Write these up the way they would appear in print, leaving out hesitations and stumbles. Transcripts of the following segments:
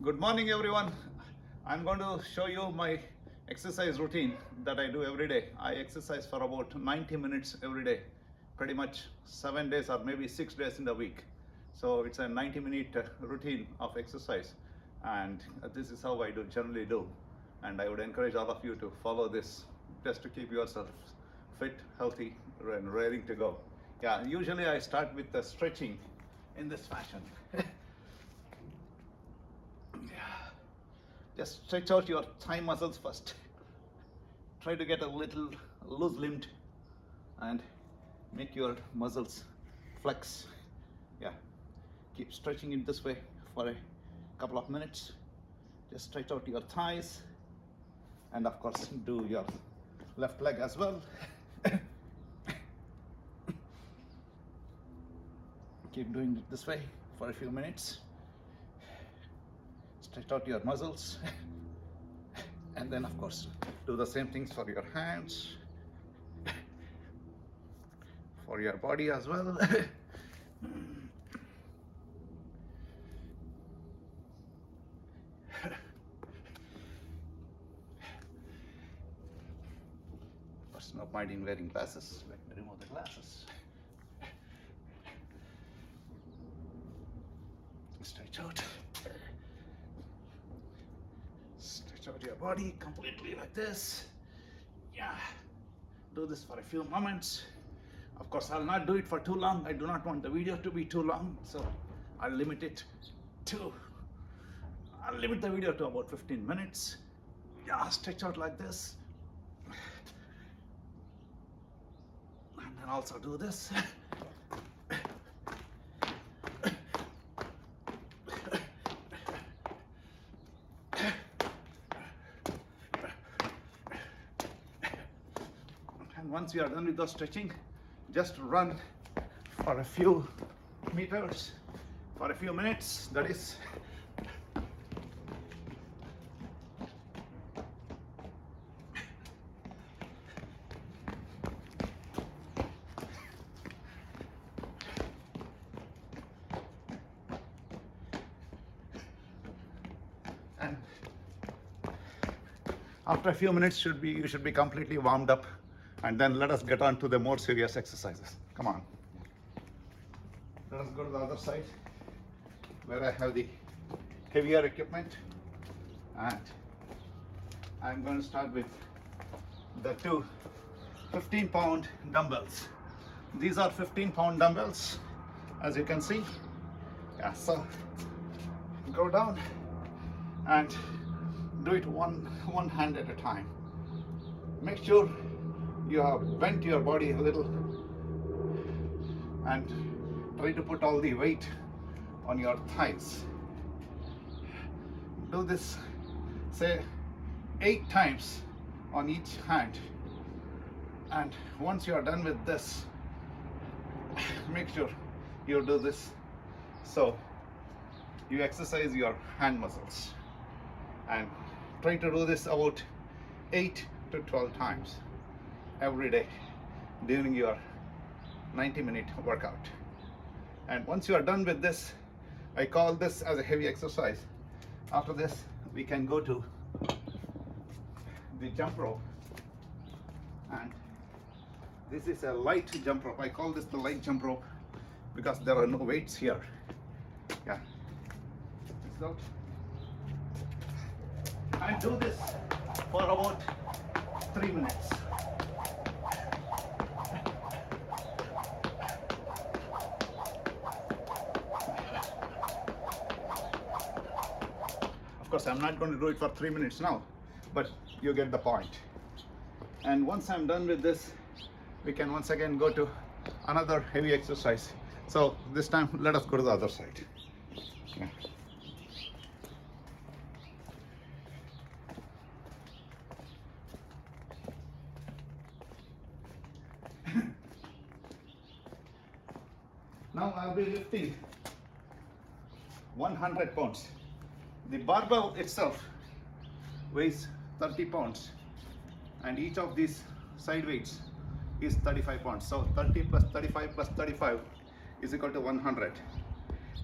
Good morning, everyone. I'm going to show you my exercise routine that I do every day. I exercise for about 90 minutes every day, pretty much 7 days or maybe 6 days in the week. So it's a 90-minute routine of exercise, and this is how I generally do. And I would encourage all of you to follow this just to keep yourself fit, healthy, and ready to go. Yeah, usually I start with the stretching in this fashion. Just stretch out your thigh muscles first. Try to get a little loose limbed and make your muscles flex. Yeah, keep stretching it this way for a couple of minutes. Just stretch out your thighs, and of course do your left leg as well. Keep doing it this way for a few minutes. Stretch out your muscles, and then of course do the same things for your hands, for your body as well. Person of mind in wearing glasses. Let me remove the glasses. Stretch out. Stretch out your body completely like this. Yeah. Do this for a few moments. Of course, I'll not do it for too long. I do not want the video to be too long, so I'll limit the video to about 15 minutes. Yeah, stretch out like this. And then also do this. And once you are done with the stretching, just run for a few meters, for a few minutes, that is. And after a few minutes, you should be completely warmed up. And then let us get on to the more serious exercises. Come on. Let us go to the other side where I have the heavier equipment. And I'm going to start with the two 15-pound dumbbells. These are 15-pound dumbbells, as you can see. Yeah, so go down and do it one hand at a time. Make sure you have bent your body a little and try to put all the weight on your thighs. Do this, say, 8 times on each hand. And once you are done with this, make sure you do this so you exercise your hand muscles. And try to do this about 8 to 12 times every day during your 90-minute workout. And once you are done with this, I call this as a heavy exercise. After this, we can go to the jump rope. And this is a light jump rope. I call this the light jump rope because there are no weights here. Yeah. This out. And do this for about 3 minutes. Of course, I'm not going to do it for 3 minutes now, but you get the point. And once I'm done with this, we can once again go to another heavy exercise. So this time, let us go to the other side. Yeah. Now I'll be lifting 100 pounds. The barbell itself weighs 30 pounds, and each of these side weights is 35 pounds. So 30 plus 35 plus 35 is equal to 100.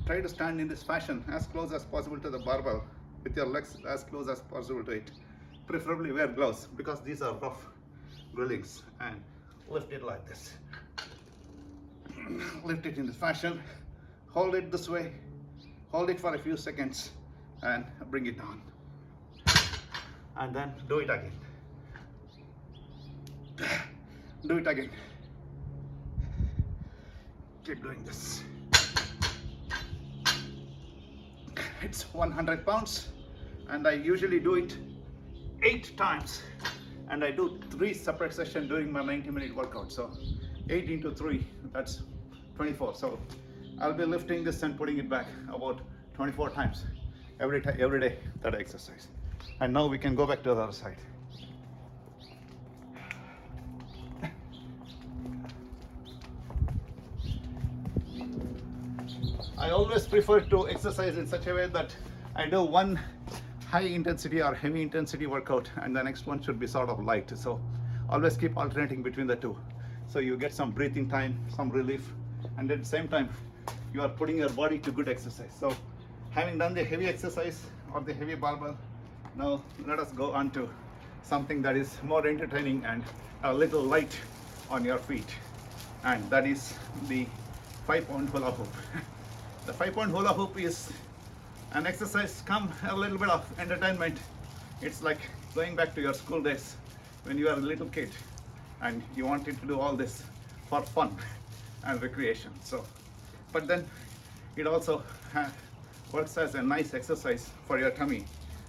Try to stand in this fashion as close as possible to the barbell with your legs as close as possible to it. Preferably wear gloves because these are rough grillings, and lift it like this. Lift it in this fashion, hold it this way, hold it for a few seconds and bring it down, and then do it again. Do it again. Keep doing this. It's 100 pounds and I usually do it 8 times, and I do 3 separate sessions during my 90-minute workout. So 8 into 3, that's 24. So I'll be lifting this and putting it back about 24 times every day that I exercise. And now we can go back to the other side. I always prefer to exercise in such a way that I do one high intensity or heavy intensity workout and the next one should be sort of light. So always keep alternating between the two. So you get some breathing time, some relief, and at the same time you are putting your body to good exercise. So having done the heavy exercise or the heavy barbell, now let us go on to something that is more entertaining and a little light on your feet, and that is the 5-pound hula hoop. The 5-pound hula hoop is an exercise come a little bit of entertainment. It's like going back to your school days when you were a little kid and you wanted to do all this for fun and recreation. So, but then it also works as a nice exercise for your tummy,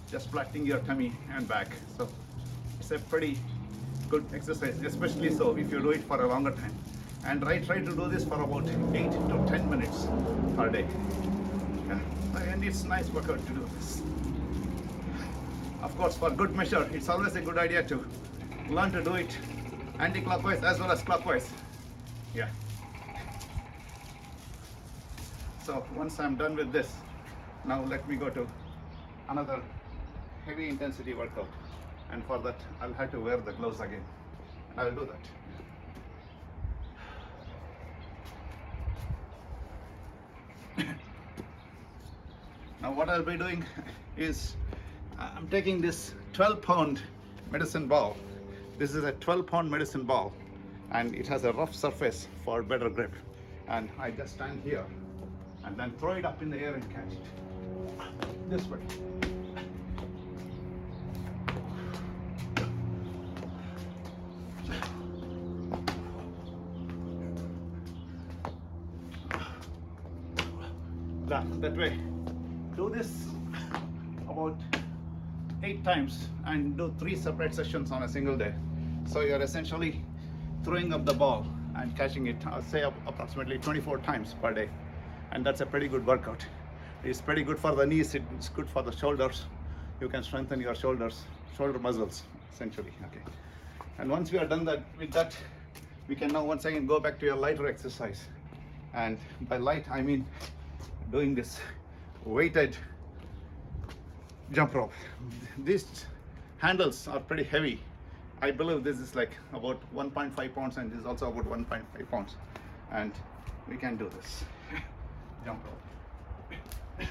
just flattening your tummy and back. So it's a pretty good exercise, especially so if you do it for a longer time. And I try to do this for about 8 to 10 minutes per day. Yeah. And it's nice workout to do this. Of course, for good measure, it's always a good idea to learn to do it anti-clockwise as well as clockwise. Yeah. So once I'm done with this, now let me go to another heavy intensity workout. And for that, I'll have to wear the gloves again. And I'll do that. Now what I'll be doing is I'm taking this 12-pound medicine ball. This is a 12-pound medicine ball and it has a rough surface for better grip. And I just stand here and then throw it up in the air and catch it. This way. That way. Do this about 8 times and do 3 separate sessions on a single day. So you're essentially throwing up the ball and catching it, say approximately 24 times per day. And that's a pretty good workout. It's pretty good for the knees, it's good for the shoulders. You can strengthen your shoulder muscles, essentially. Okay. And once we are done with that, we can now once again go back to your lighter exercise. And by light, I mean doing this weighted jump rope. These handles are pretty heavy. I believe this is like about 1.5 pounds and this is also about 1.5 pounds. And we can do this jump rope.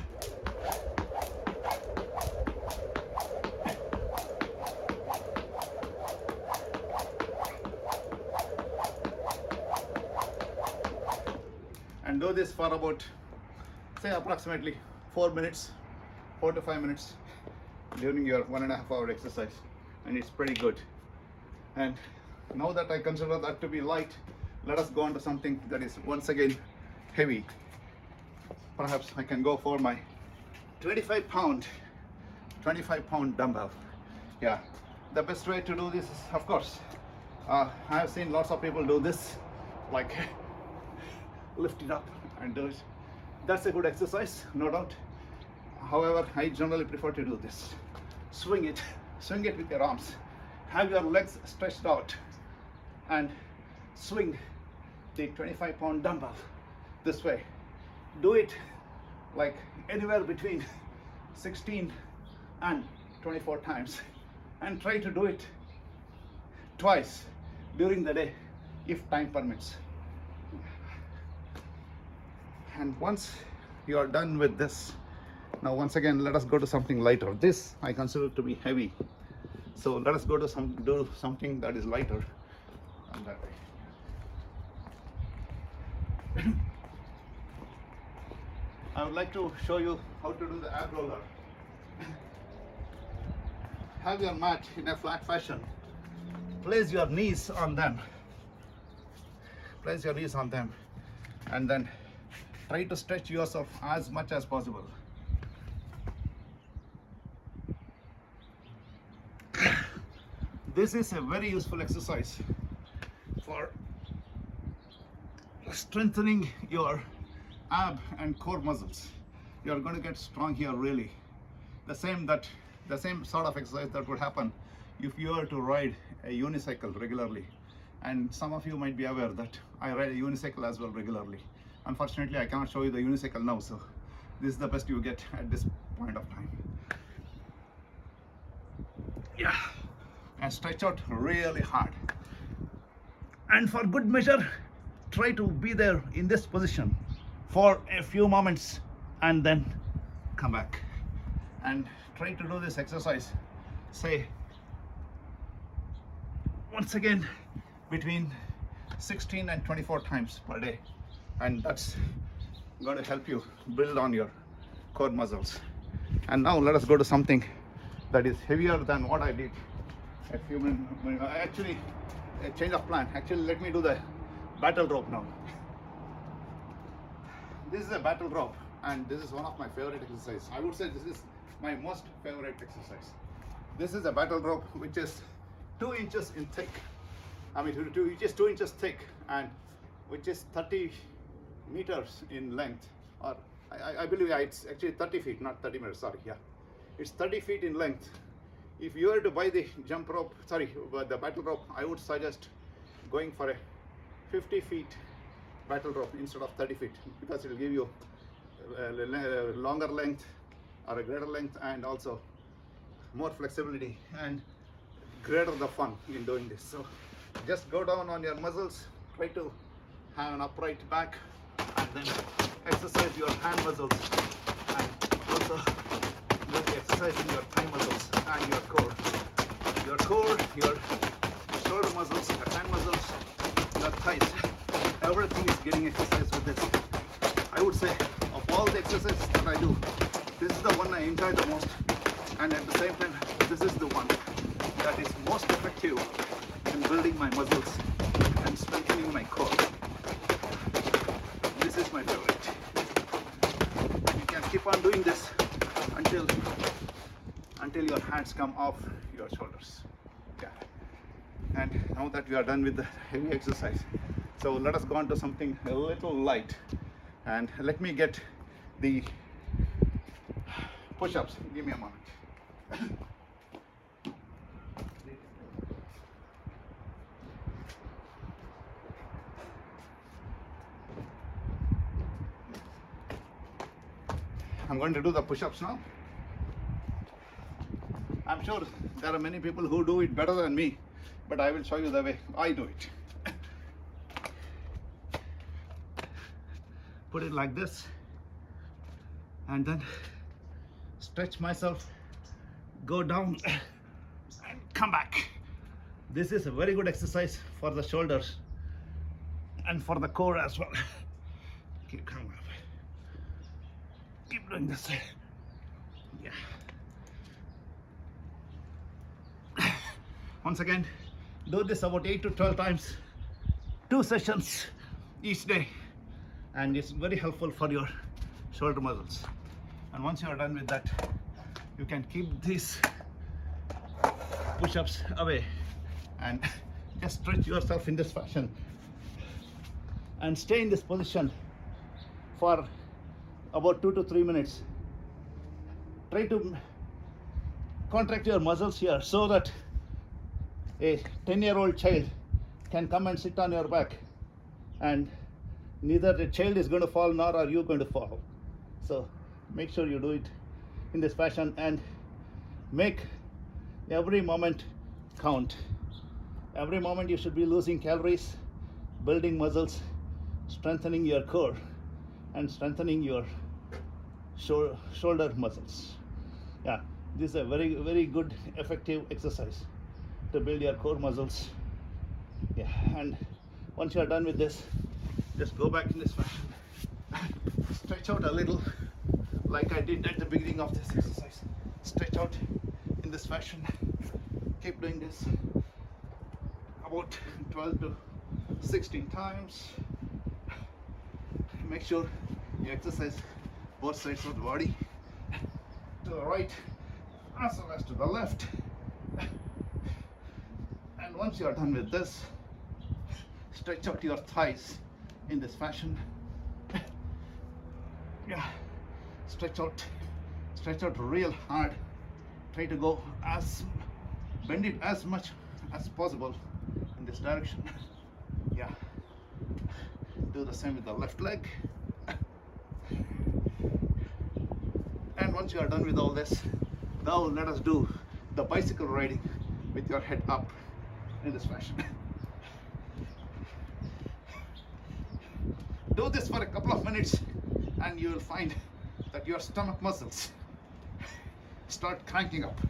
And do this for about, say, approximately 4 to 5 minutes during your 1.5 hour exercise, and it's pretty good. And now that I consider that to be light, let us go on to something that is once again heavy. Perhaps I can go for my 25-pound dumbbell. Yeah, the best way to do this is, of course, I have seen lots of people do this, like lift it up and do it. That's a good exercise, no doubt. However, I generally prefer to do this. Swing it with your arms. Have your legs stretched out and swing the 25-pound dumbbell this way. Do it like anywhere between 16 and 24 times, and try to do it twice during the day if time permits. And once you are done with this, Now once again, let us go to something lighter. This I consider to be heavy. So let us go to do something that is lighter. And that way. I would like to show you how to do the ab roller. Have your mat in a flat fashion. Place your knees on them. Place your knees on them. And then try to stretch yourself as much as possible. This is a very useful exercise for strengthening your ab and core muscles. You are going to get strong here really. The same sort of exercise that would happen if you were to ride a unicycle regularly. And some of you might be aware that I ride a unicycle as well regularly. Unfortunately, I cannot show you the unicycle now, so this is the best you get at this point of time. Yeah, and stretch out really hard. And for good measure, try to be there in this position for a few moments and then come back. And try to do this exercise, say, once again, between 16 and 24 times per day. And that's going to help you build on your core muscles. And now let us go to something that is heavier than what I did a few minutes. Actually, a change of plan. Actually, let me do the battle rope now. This is a battle rope, and this is one of my favorite exercises. I would say this is my most favorite exercise. This is a battle rope which is 2 inches in thick. I mean, which is 2 inches thick, and which is 30 meters in length. Or I believe it's actually 30 feet, not 30 meters. Sorry, yeah, it's 30 feet in length. If you were to buy the the battle rope, I would suggest going for a 50 feet battle rope instead of 30 feet, because it will give you a longer length or a greater length, and also more flexibility and greater the fun in doing this. So just go down on your muscles, try to have an upright back, and then exercise your hand muscles, and also do the exercise in your thigh muscles and your core, your shoulder muscles, your hand muscles, your thighs. Everything is getting exercise with this. I would say of all the exercises that I do, this is the one I enjoy the most, and at the same time, this is the one that is most effective in building my muscles and strengthening my core. This is my favorite. You can keep on doing this until your hands come off your shoulders. Yeah. And now that we are done with the heavy exercise, so let us go on to something a little light. And let me get the push-ups. Give me a moment. I'm going to do the push-ups now. I'm sure there are many people who do it better than me, but I will show you the way I do it. Put it like this, and then stretch myself, go down and come back. This is a very good exercise for the shoulders and for the core as well. Keep coming up. Keep doing this. Yeah. Once again, do this about 8 to 12 times, 2 sessions each day, and it's very helpful for your shoulder muscles. And once you are done with that, you can keep these push-ups away and just stretch yourself in this fashion and stay in this position for about 2 to 3 minutes. Try to contract your muscles here so that a 10-year-old child can come and sit on your back, and neither the child is going to fall nor are you going to fall. So make sure you do it in this fashion and make every moment count. Every moment you should be losing calories, building muscles, strengthening your core, and strengthening your shoulder muscles. Yeah, this is a very good effective exercise to build your core muscles. Yeah, and once you are done with this, just go back in this fashion, stretch out a little like I did at the beginning of this exercise. Stretch out in this fashion, keep doing this about 12 to 16 times. Make sure you exercise both sides of the body, to the right as well as to the left. And once you are done with this, stretch out your thighs in this fashion. Yeah, stretch out real hard. Try to go bend it as much as possible in this direction. Yeah, do the same with the left leg. And once you are done with all this, now let us do the bicycle riding with your head up in this fashion. Do this for a couple of minutes and you will find that your stomach muscles start cranking up.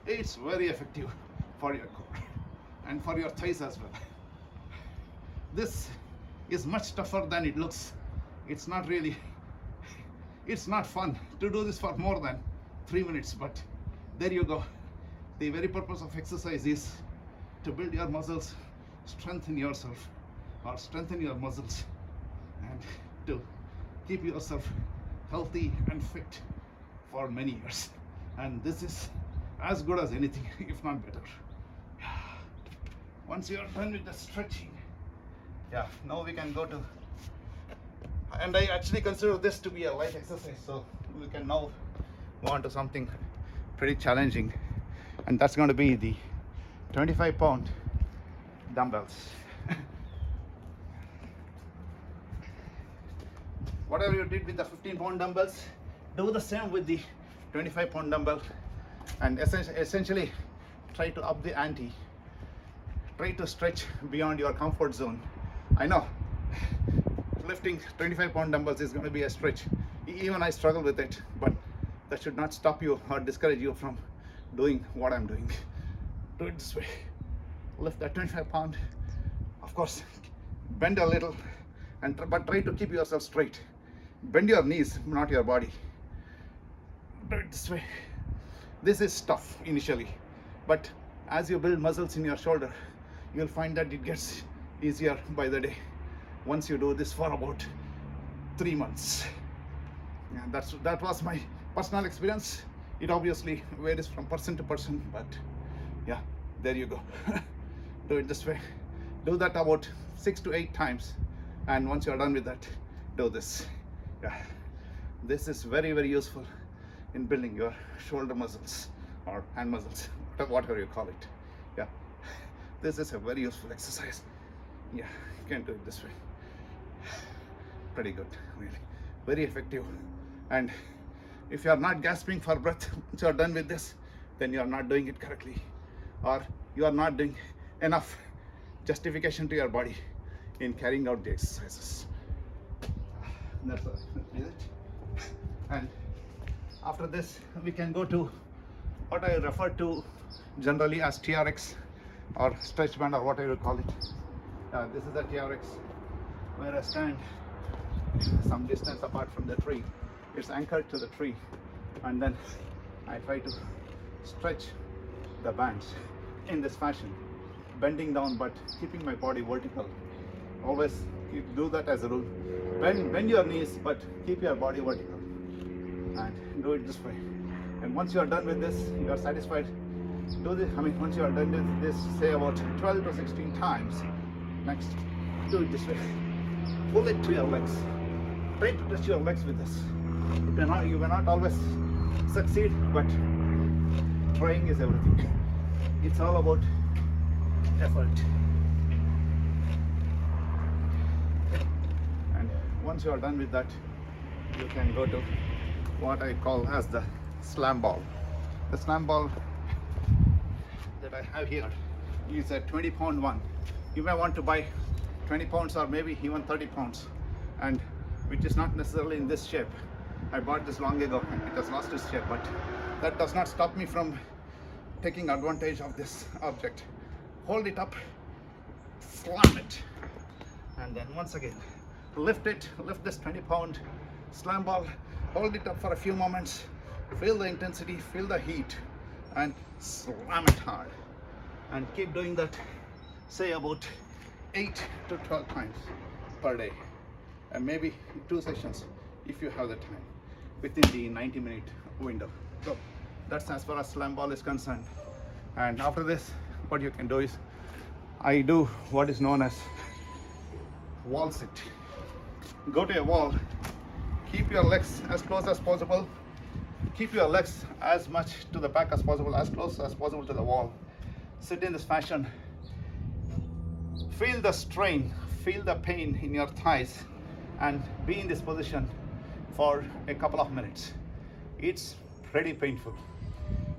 It's very effective for your core and for your thighs as well. This is much tougher than it looks. It's not fun to do this for more than 3 minutes, but there you go. The very purpose of exercise is to build your muscles, strengthen yourself or strengthen your muscles, and to keep yourself healthy and fit for many years. And this is as good as anything, if not better. Once you are done with the stretching, yeah, now we can go to, and I actually consider this to be a light exercise, so we can now move on to something pretty challenging, and that's going to be the 25-pound dumbbells. Whatever you did with the 15-pound dumbbells, do the same with the 25-pound dumbbell, and essentially try to up the ante. Try to stretch beyond your comfort zone. I know lifting 25-pound dumbbells is going to be a stretch. Even I struggle with it, but that should not stop you or discourage you from doing what I'm doing. Do it this way. Lift that 25-pound. Of course, bend a little, but try to keep yourself straight. Bend your knees, not your body. Do it this way. This is tough initially, but as you build muscles in your shoulder, you'll find that it gets easier by the day once you do this for about 3 months. Yeah, that was my personal experience. It obviously varies from person to person, but yeah, there you go. Do it this way. Do that about 6 to 8 times, and once you're done with that, do this. Yeah, this is very useful in building your shoulder muscles or hand muscles, whatever you call it. Yeah, this is a very useful exercise. Yeah, you can do it this way. Pretty good, really, very effective. And if you are not gasping for breath once you are done with this, then you are not doing it correctly, or you are not doing enough justification to your body in carrying out the exercises. That's it. And after this, we can go to what I refer to generally as TRX or stretch band or whatever you call it. This is a TRX where I stand some distance apart from the tree. It's anchored to the tree, and then I try to stretch the bands in this fashion, bending down but keeping my body vertical. Always do that as a rule. Bend your knees but keep your body vertical, and do it this way. And once you are done with this, you are satisfied, do this. Once you are done with this, say about 12 to 16 times. Next, do it this way. Pull it to your legs. Try to touch your legs with this. You may not always succeed, but trying is everything. It's all about effort. And once you are done with that, you can go to what I call as the slam ball. The slam ball that I have here is a 20-pound one. You may want to buy 20 pounds or maybe even 30 pounds, and which is not necessarily in this shape. I bought this long ago and it has lost its shape, but that does not stop me from taking advantage of this object. Hold it up, slam it, and then once again lift it, lift this 20-pound slam ball, hold it up for a few moments, feel the intensity, feel the heat, and slam it hard. And keep doing that, say about 8 to 12 times per day, and maybe 2 sessions if you have the time within the 90-minute window. So that's as far as slam ball is concerned. And after this, what you can do is, I do what is known as wall sit. Go to a wall, keep your legs as close as possible, keep your legs as much to the back as possible, as close as possible to the wall. Sit in this fashion, feel the strain, feel the pain in your thighs, and be in this position for a couple of minutes. It's pretty painful,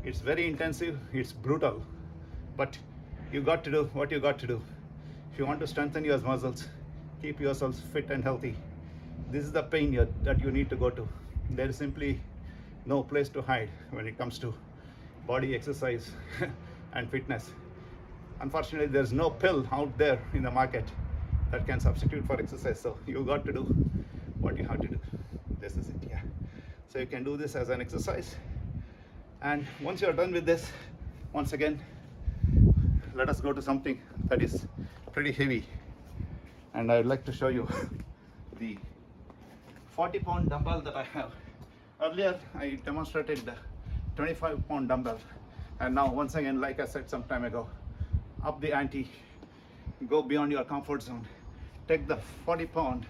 it's very intensive, it's brutal, but you got to do what you got to do. If you want to strengthen your muscles, keep yourselves fit and healthy, this is the pain that you need to go to. There is simply no place to hide when it comes to body exercise and fitness. Unfortunately, there's no pill out there in the market that can substitute for exercise, so you got to do what you have to do. This is it. Yeah, so you can do this as an exercise, and once you're done with this, once again, let us go to something that is pretty heavy. And I would like to show you the 40-pound dumbbell that I have. Earlier I demonstrated the 25-pound dumbbell, and now once again, like I said some time ago, up the ante, go beyond your comfort zone. Take the 40-pound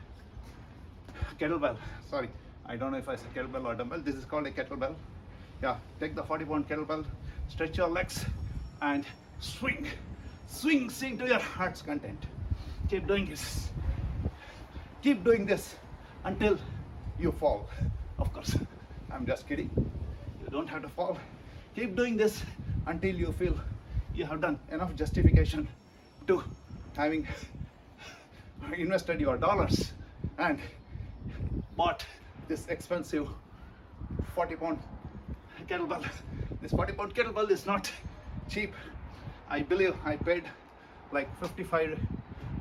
kettlebell. Sorry, I don't know if I said kettlebell or dumbbell. This is called a kettlebell. Yeah, take the 40-pound kettlebell, stretch your legs, and swing to your heart's content. Keep doing this. Keep doing this until you fall. Of course, I'm just kidding. You don't have to fall. Keep doing this until you feel you have done enough justification to having invested your dollars and bought this expensive 40-pound kettlebell. This 40-pound kettlebell is not cheap. I believe I paid like $55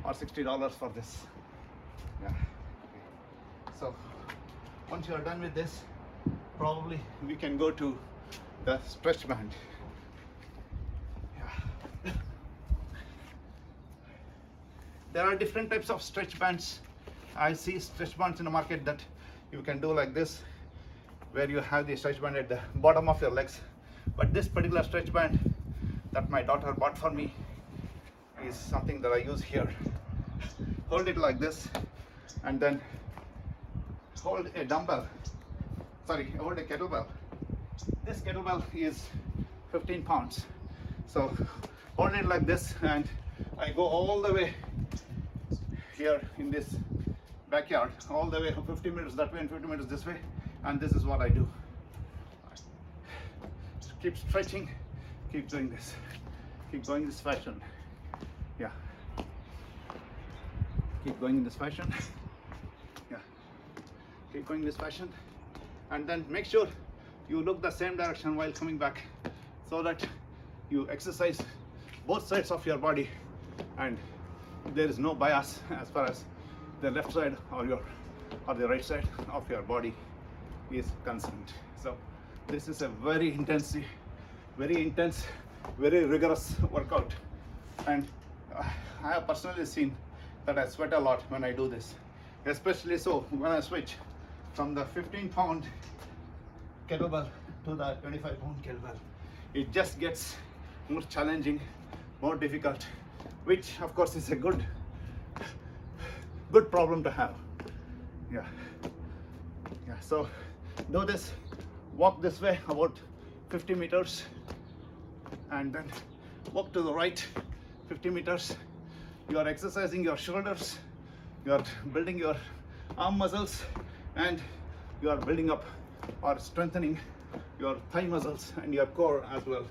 or $60 for this. Yeah. Okay. So once you are done with this, probably we can go to the stretch band. Yeah. There are different types of stretch bands. I see stretch bands in the market that you can do like this, where you have the stretch band at the bottom of your legs. But this particular stretch band that my daughter bought for me is something that I use here. Hold it like this, and then hold a dumbbell. Sorry, hold a kettlebell. This kettlebell is 15 pounds. So hold it like this, and I go all the way here in this backyard, all the way 50 meters that way and 50 meters this way, and this is what I do. Keep stretching, keep doing this, keep going this fashion. Yeah, keep going in this fashion. Yeah, keep going this fashion, and then make sure you look the same direction while coming back, so that you exercise both sides of your body and there is no bias as far as the left side or the right side of your body is concerned. So this is a very intense, very rigorous workout, and I have personally seen that I sweat a lot when I do this, especially so when I switch from the 15-pound kettlebell to the 25-pound kettlebell. It just gets more challenging, more difficult, which of course is a good problem to have. Yeah. So do this, walk this way about 50 meters, and then walk to the right 50 meters. You are exercising your shoulders, you are building your arm muscles, and you are building up or strengthening your thigh muscles and your core as well.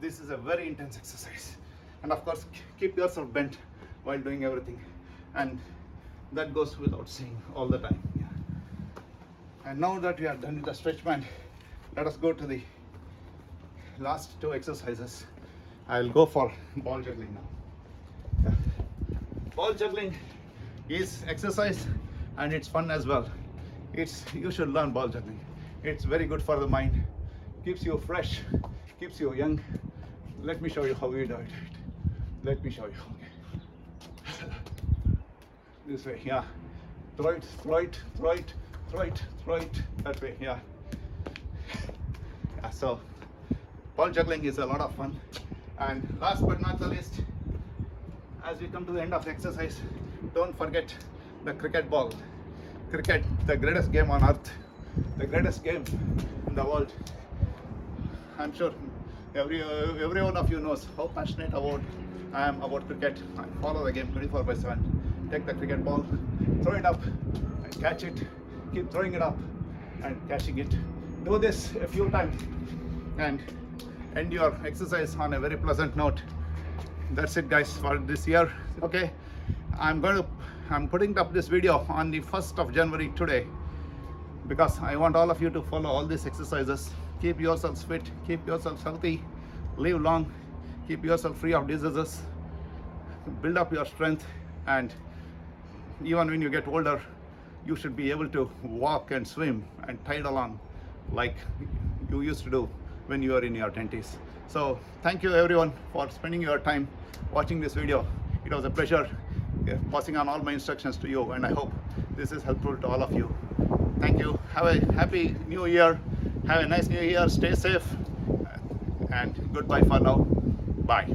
This is a very intense exercise, and of course keep yourself bent while doing everything, and that goes without saying all the time. Yeah. And now that we are done with the stretch band, let us go to the last two exercises. I'll go for ball juggling now. Yeah. Ball juggling is exercise and it's fun as well. You should learn ball juggling. It's very good for the mind, keeps you fresh, keeps you young. Let me show you how we do it. Let me show you. Okay. This way, yeah. Throw it, throw it, throw it, throw it, throw it. That way, yeah. Yeah. So, ball juggling is a lot of fun. And last but not the least, as we come to the end of the exercise, don't forget the cricket ball. Cricket, the greatest game on earth, the greatest game in the world. I'm sure every one of you knows how passionate I am about cricket. I follow the game 24/7. Take the cricket ball, throw it up and catch it. Keep throwing it up and catching it. Do this a few times and end your exercise on a very pleasant note. That's it, guys, for this year. Okay, I'm putting up this video on the 1st of January today because I want all of you to follow all these exercises. Keep yourselves fit, keep yourselves healthy, live long, keep yourself free of diseases, build up your strength, and even when you get older, you should be able to walk and swim and tide along like you used to do when you were in your 20s. So thank you everyone for spending your time watching this video. It was a pleasure passing on all my instructions to you, and I hope this is helpful to all of you. Thank you. Have a happy new year. Have a nice new year. Stay safe and goodbye for now. Bye.